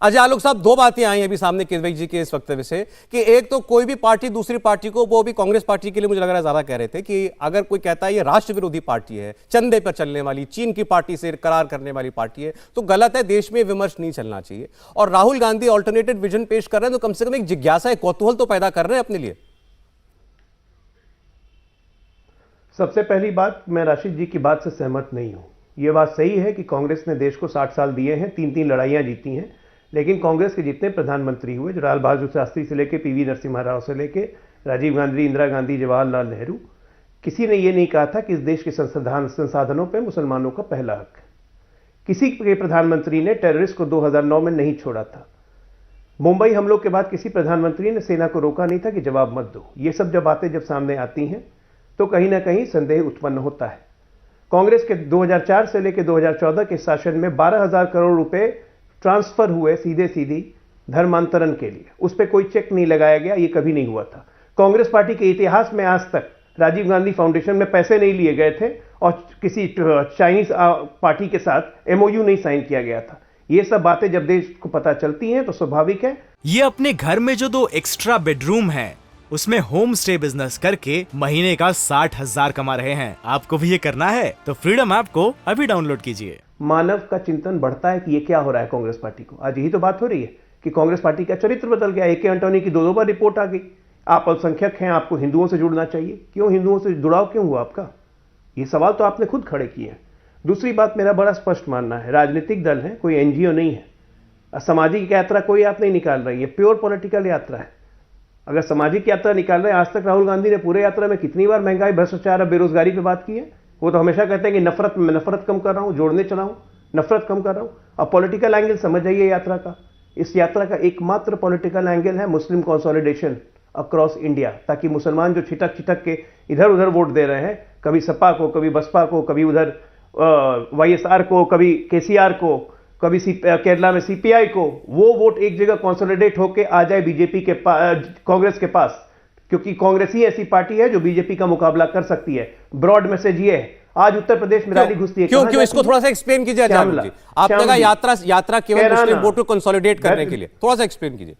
अजय आलोक साहब, दो बातें आई हैं अभी सामने किदवई जी के इस वक्तव्य से कि एक तो कोई भी पार्टी दूसरी पार्टी को, वो भी कांग्रेस पार्टी के लिए मुझे लग रहा है ज्यादा कह रहे थे कि अगर कोई कहता है ये राष्ट्र विरोधी पार्टी है, चंदे पर चलने वाली, चीन की पार्टी से करार करने वाली पार्टी है, तो गलत है, देश में विमर्श नहीं चलना चाहिए। और राहुल गांधी ऑल्टरनेटिव विजन पेश कर रहे हैं तो कम से कम एक जिज्ञासा, एक कौतूहल तो पैदा कर रहे हैं अपने लिए। सबसे पहली बात, मैं राशिद जी की बात से सहमत नहीं हूं। यह बात सही है कि कांग्रेस ने देश को 60 साल दिए हैं, 3-3 लड़ाइयां जीती हैं, लेकिन कांग्रेस के जितने प्रधानमंत्री हुए, जो लाल बहादुर शास्त्री से लेकर पीवी नरसिम्हा राव से लेकर राजीव गांधी, इंदिरा गांधी, जवाहरलाल नेहरू, किसी ने यह नहीं कहा था कि इस देश के संसाधनों पर मुसलमानों का पहला हक है। किसी के प्रधानमंत्री ने टेररिस्ट को 2009 में नहीं छोड़ा था। मुंबई हमलों के बाद किसी प्रधानमंत्री ने सेना को रोका नहीं था कि जवाब मत दो। ये सब जब बातें जब सामने आती हैं तो कहीं ना कहीं संदेह उत्पन्न होता है। कांग्रेस के 2004 से लेकर 2014 के शासन में 12,000 करोड़ रुपए ट्रांसफर हुए सीधे धर्मांतरण के लिए, उस पर कोई चेक नहीं लगाया गया, ये कभी नहीं हुआ था। कांग्रेस पार्टी के इतिहास में आज तक राजीव गांधी फाउंडेशन में पैसे नहीं लिए गए थे और किसी चाइनीज पार्टी के साथ एमओयू नहीं साइन किया गया था। ये सब बातें जब देश को पता चलती हैं तो स्वाभाविक है। ये अपने घर में जो 2 एक्स्ट्रा बेडरूम है उसमें होम स्टे बिजनेस करके महीने का 60,000 कमा रहे हैं। आपको भी ये करना है तो फ्रीडम ऐप को अभी डाउनलोड कीजिए। मानव का चिंतन बढ़ता है कि ये क्या हो रहा है कांग्रेस पार्टी को। आज यही तो बात हो रही है कि कांग्रेस पार्टी का चरित्र बदल गया। ए.के. एंटोनी की 2 बार रिपोर्ट आ गई, आप अल्पसंख्यक हैं, आपको हिंदुओं से जुड़ना चाहिए। क्यों हिंदुओं से जुड़ाव क्यों हुआ आपका? ये सवाल तो आपने खुद खड़े किए हैं। दूसरी बात, मेरा बड़ा स्पष्ट मानना है, राजनीतिक दल है, कोई एनजीओ नहीं है। सामाजिक यात्रा कोई आप नहीं निकाल रही है, प्योर पॉलिटिकल यात्रा है। अगर सामाजिक यात्रा निकाल रहे हैं, आज तक राहुल गांधी ने पूरे यात्रा में कितनी बार महंगाई, भ्रष्टाचार और बेरोजगारी पे बात की है? वो तो हमेशा कहते हैं कि नफरत कम कर रहा हूं, जोड़ने चला हूं, नफरत कम कर रहा हूं। अब पॉलिटिकल एंगल समझ जाइए यात्रा का। इस यात्रा का एकमात्र पॉलिटिकल एंगल है मुस्लिम कंसोलिडेशन अक्रॉस इंडिया, ताकि मुसलमान जो छिटक के इधर उधर वोट दे रहे हैं, कभी सपा को, कभी बसपा को, कभी उधर वाईएसआर को, कभी केसीआर को, कभी केरला में सीपीआई को, वो वोट एक जगह कंसोलिडेट होकर आ जाए बीजेपी के कांग्रेस के पास, क्योंकि कांग्रेस ही ऐसी पार्टी है जो बीजेपी का मुकाबला कर सकती है। ब्रॉड मैसेज ये है। आज उत्तर प्रदेश में रैली घुसती है, क्यों इसको थोड़ा सा एक्सप्लेन कीजिए जी। आपने कहा यात्रा केवल मुस्लिम वोट को कंसोलिडेट करने के लिए, थोड़ा सा एक्सप्लेन कीजिए।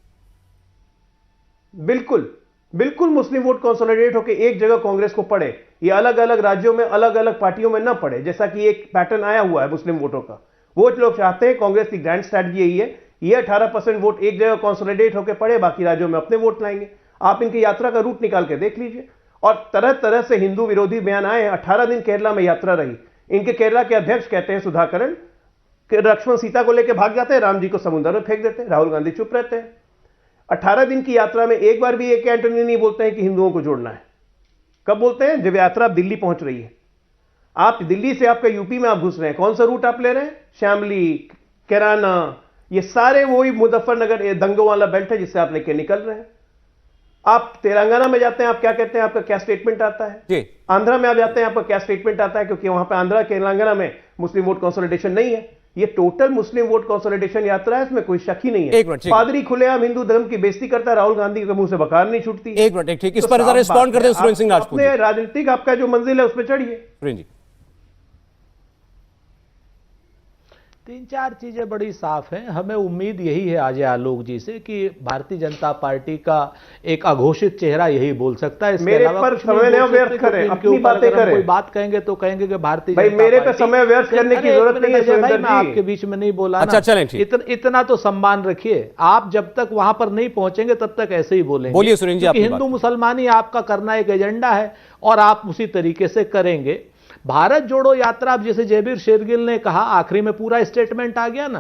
बिल्कुल मुस्लिम वोट कंसोलिडेट होकर एक जगह कांग्रेस को पड़े, ये अलग अलग राज्यों में अलग अलग पार्टियों में ना पड़े, जैसा कि एक पैटर्न आया हुआ है मुस्लिम वोटों का। वो लोग चाहते हैं, कांग्रेस की ग्रैंड स्ट्रैटेजी यही है, ये 18% वोट एक जगह कंसोलिडेट होकर पड़े, बाकी राज्यों में अपने वोट लाएंगे। आप इनकी यात्रा का रूट निकाल के देख लीजिए। और तरह तरह से हिंदू विरोधी बयान आए हैं। 18 दिन केरला में यात्रा रही। इनके केरला के अध्यक्ष कहते हैं सुधाकरन कि लक्ष्मण सीता को लेकर भाग जाते हैं, राम जी को समुद्र में फेंक देते हैं, राहुल गांधी चुप रहते हैं। 18 दिन की यात्रा में एक बार भी ए.के. एंटोनी नहीं बोलते हैं कि हिंदुओं को जोड़ना है। कब बोलते हैं? जब यात्रा अब दिल्ली पहुंच रही है। आप दिल्ली से आपका यूपी में आप घुस रहे हैं, कौन सा रूट आप ले रहे हैं? शामली, कैराना, ये सारे वही मुजफ्फरनगर दंगों वाला बेल्ट है जिससे आप लेके निकल रहे हैं। आप तेलंगाना में जाते हैं, आप क्या कहते हैं? आपका क्या स्टेटमेंट आता है जी? आंध्रा में आप जाते हैं, आपका क्या स्टेटमेंट आता है? क्योंकि वहां पे आंध्रा, तेलंगाना में मुस्लिम वोट कंसोलिडेशन नहीं है। ये टोटल मुस्लिम वोट कंसोलिडेशन यात्रा है, इसमें कोई शक ही नहीं है। पादरी खुलेआम हिंदू धर्म की बेइज्जती करता है, राहुल गांधी के मुंह से बकार नहीं छूटती। एक मिनट, ठीक, इस पर जरा रिस्पॉन्ड करते हैं सुरेंद्र सिंह राजपूत। राजनीतिक आपका जो मंजिल है उस पर चढ़िए। 3-4 चीजें बड़ी साफ हैं। हमें उम्मीद यही है अजय आलोक जी से कि भारतीय जनता पार्टी का एक अघोषित चेहरा यही बोल सकता है। इसके अलावा पर समय न व्यर्थ करें, अपनी बातें करें। कोई बात कहेंगे तो कहेंगे कि भारतीय भाई मेरे पे समय व्यर्थ करने की जरूरत नहीं है भाई, मैं आपके बीच में नहीं बोला। अच्छा चलें, इतना तो सम्मान रखिए। आप जब तक वहां पर नहीं पहुंचेंगे तब तक ऐसे ही बोलेंगे। बोलिए सुरेंद्र जी। हिंदू मुसलमानी आपका करना एक एजेंडा है और आप उसी तरीके से करेंगे। भारत जोड़ो यात्रा, अब जैसे जयबीर शेरगिल ने कहा, आखिरी में पूरा स्टेटमेंट आ गया ना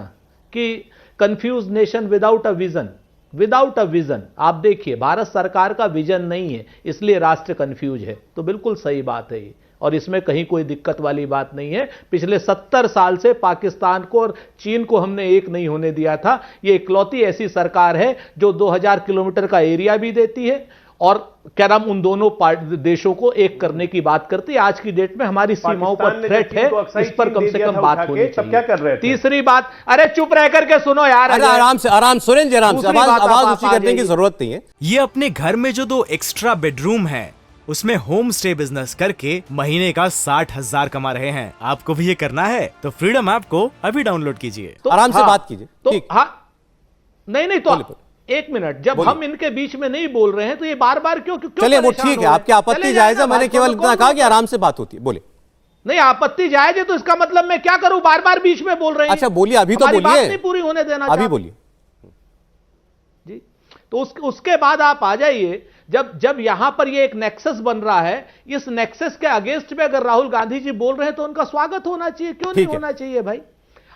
कि confuse nation without a vision. आप देखिए, भारत सरकार का विजन नहीं है, इसलिए राष्ट्र कंफ्यूज है। तो बिल्कुल सही बात है ये, और इसमें कहीं कोई दिक्कत वाली बात नहीं है। पिछले 70 साल से पाकिस्तान को और चीन को हमने एक नहीं होने दिया था। ये इकलौती ऐसी सरकार है जो 2000 किलोमीटर का एरिया भी देती है और क्या नाम उन दोनों देशों को एक करने की बात करती है। आज की डेट में हमारी सीमाओं पर थ्रेट है, इस पर कम से कम बात होनी चाहिए। क्या कर रहे हैं? तीसरी बात, अरे चुप रह करके सुनो यार। आराम से सुरेंद्र जी, आराम से, आवाज ऊंची करने की जरूरत नहीं है। ये अपने घर में जो 2 एक्स्ट्रा बेडरूम है उसमें होम स्टे बिजनेस करके महीने का 60,000 कमा रहे हैं। आपको भी ये करना है तो फ्रीडम ऐप को अभी डाउनलोड कीजिए। आराम से बात कीजिए। हाँ, नहीं नहीं, तो एक मिनट, जब हम इनके बीच में नहीं बोल रहे हैं तो ये बार बार क्यों चलिए वो ठीक है, आपकी आपत्ति जायज है, मैंने केवल इतना कहा कि आराम से बात होती है, बोले। नहीं, आपत्ति जायज है तो इसका मतलब मैं क्या करूं, बार बार बीच में बोल रहे हैं। अच्छा बोलिए, अभी तो बोलिए, बात नहीं पूरी होने देना, अभी बोलिए जी। तो उसके बाद आप आ जाइए, जब यहां पर ये एक नेक्सस बन रहा है, इस नेक्सस के अगेंस्ट में अगर राहुल गांधी जी बोल रहे हैं तो उनका स्वागत होना चाहिए, क्यों नहीं होना चाहिए भाई।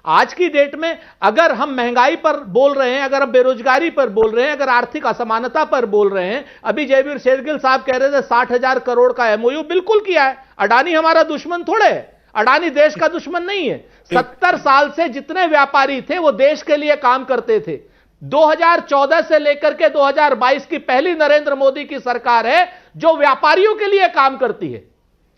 आज की डेट में अगर हम महंगाई पर बोल रहे हैं, अगर हम बेरोजगारी पर बोल रहे हैं, अगर आर्थिक असमानता पर बोल रहे हैं, अभी जयवीर शेरगिल साहब कह रहे थे 60,000 करोड़ का एमओयू बिल्कुल किया है। अडानी हमारा दुश्मन थोड़े है, अडानी देश का दुश्मन नहीं है। 70 साल से जितने व्यापारी थे वो देश के लिए काम करते थे। 2014 से लेकर के 2022 की पहली नरेंद्र मोदी की सरकार है जो व्यापारियों के लिए काम करती है।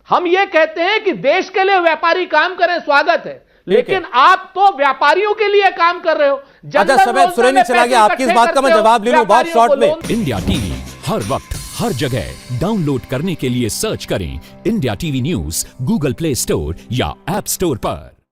हम ये कहते हैं कि देश के लिए व्यापारी काम करें, स्वागत है, लेकिन आप तो व्यापारियों के लिए काम कर रहे हो। अच्छा समय सुरेंद्र चला गया, आपकी इस बात का मैं जवाब ले लूं बहुत शॉर्ट में। इंडिया टीवी हर वक्त हर जगह डाउनलोड करने के लिए सर्च करें India TV news Google play store या ऐप स्टोर पर।